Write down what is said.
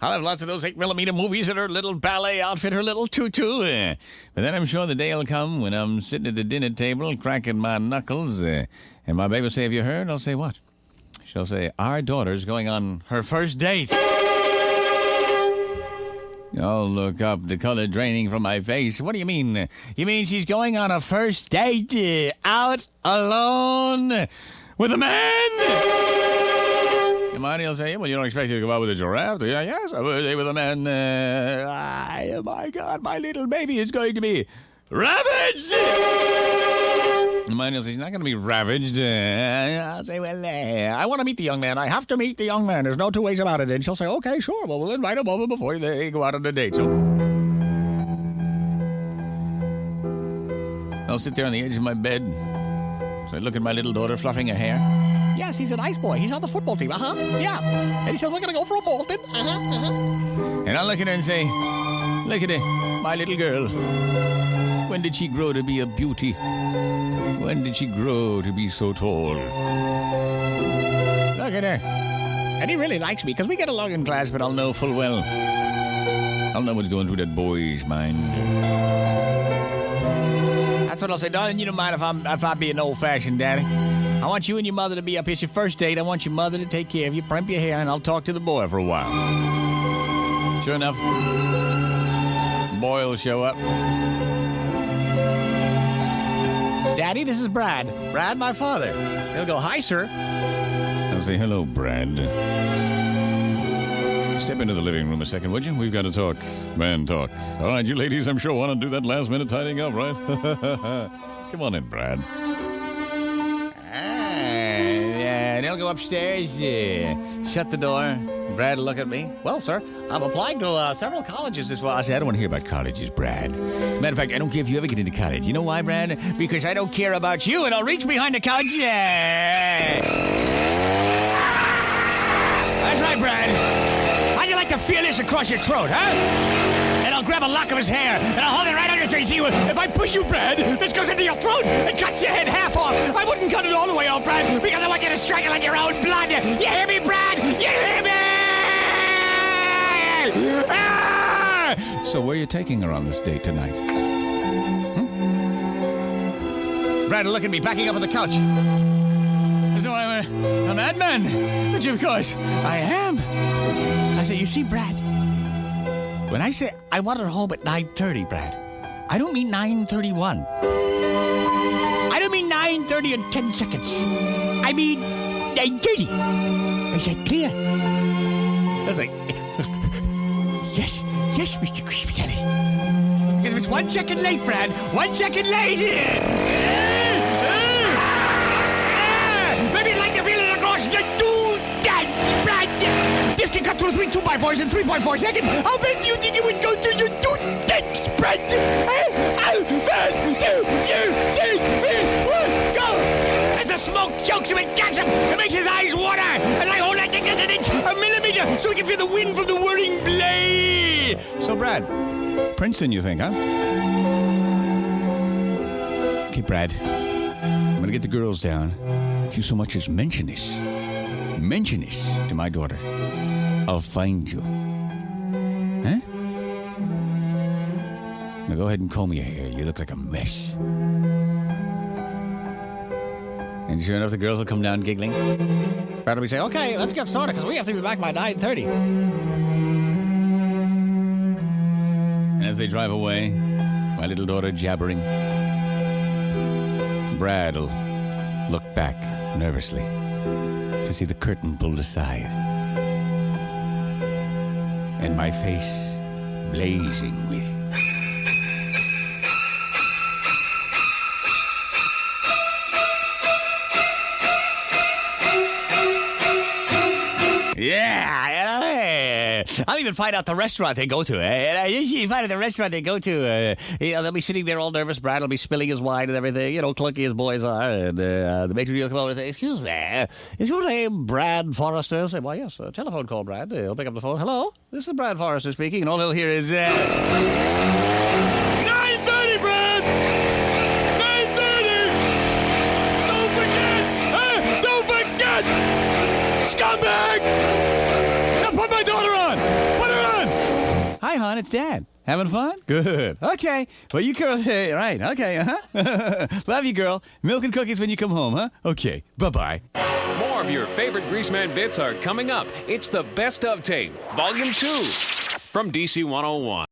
I'll have lots of those 8mm movies in her little ballet outfit, her little tutu. But then I'm sure the day will come when I'm sitting at the dinner table, cracking my knuckles, and my baby will say, have you heard? I'll say, what? She'll say, our daughter's going on her first date. I'll look up, the color draining from my face. What do you mean? You mean she's going on a first date out alone with a man? And Marty will say, well, you don't expect her to go out with a giraffe? Yeah, yes, I would with a man. Oh, my God, my little baby is going to be ravaged! And Marty will say, he's not going to be ravaged. I'll say, well, I want to meet the young man. I have to meet the young man. There's no two ways about it. And she'll say, okay, sure. Well, we'll invite him over before they go out on a date. So I'll sit there on the edge of my bed. So I look at my little daughter fluffing her hair. Yes, he's a nice boy. He's on the football team. Yeah. And he says, we're going to go for a ball then. And I'll look at her and say, look at her, my little girl. When did she grow to be a beauty? When did she grow to be so tall? Look at her. And he really likes me because we get along in class, but I'll know full well. I'll know what's going through that boy's mind. That's what I'll say, darling. You don't mind if I be an old-fashioned daddy. I want you and your mother to be up here. It's your first date. I want your mother to take care of you, primp your hair, and I'll talk to the boy for a while. Sure enough, the boy will show up. Daddy, this is Brad. Brad, my father. He'll go, hi, sir. I'll say, hello, Brad. Step into the living room a second, would you? We've got to talk. Man talk. All right, you ladies, I'm sure want to do that last minute tidying up, right? Come on in, Brad. And he'll go upstairs, shut the door. Brad will look at me. Well, sir, I'm applying to several colleges this fall. I say, I don't want to hear about colleges, Brad. Matter of fact, I don't care if you ever get into college. You know why, Brad? Because I don't care about you, and I'll reach behind the couch. That's right, Brad. How'd you like to feel this across your throat, huh? And I'll grab a lock of his hair, and I'll hold it right on your face. See, if I push you, Brad, this goes into your throat and cuts your head half off. I wouldn't cut it all the way off, Brad, because I want you to strike it like your own blood. You hear me, Brad? You hear me? Ah! So where are you taking her on this date tonight? Brad, look at me, backing up on the couch. So I'm a madman. But of course, I am. I say, you see, Brad, when I say I want her home at 9:30, Brad, I don't mean 9:31. I don't mean 9:30 in 10 seconds. I mean 9:30. Is that clear? I was like, yes, Mr. Crispy Daddy. Because if it's 1 second late, Brad, 1 second late. Maybe you'd like to feel it across the two dance, Brad. This can cut through 3 2x4s in 3.4 seconds. How fast do you think it would go to your two dance, Brad? How fast do you think it would go? As the smoke chokes him and gets him, it makes his eyes water. And I hold that thing just an inch, a millimeter, so we can feel the wind from the whirring blade. So, Brad, Princeton, you think, huh? Okay, Brad, I'm going to get the girls down. If you so much as mention this to my daughter, I'll find you. Huh? Now go ahead and comb your hair. You look like a mess. And sure enough, the girls will come down giggling. Brad will say, okay, let's get started, because we have to be back by 9:30. And as they drive away, my little daughter jabbering, Brad will look back nervously to see the curtain pulled aside and my face blazing with I'll even find out the restaurant they go to. You find out the restaurant they go to. They'll be sitting there all nervous. Brad will be spilling his wine and everything. Clunky as boys are. And the matron will come over and say, excuse me, is your name Brad Forrester? I say, well, yes, a telephone call, Brad. He'll pick up the phone. Hello, this is Brad Forrester speaking. And all he'll hear is, 9:30, Brad! 9:30! Don't forget! Scumbag! Now put my daughter on! Put her Hi, hon, it's Dad. Having fun? Good. Okay. Well, you girls, right. Okay, uh-huh. Love you, girl. Milk and cookies when you come home, huh? Okay. Bye-bye. More of your favorite Greaseman bits are coming up. It's the Best of Tape, Volume 2, from DC 101.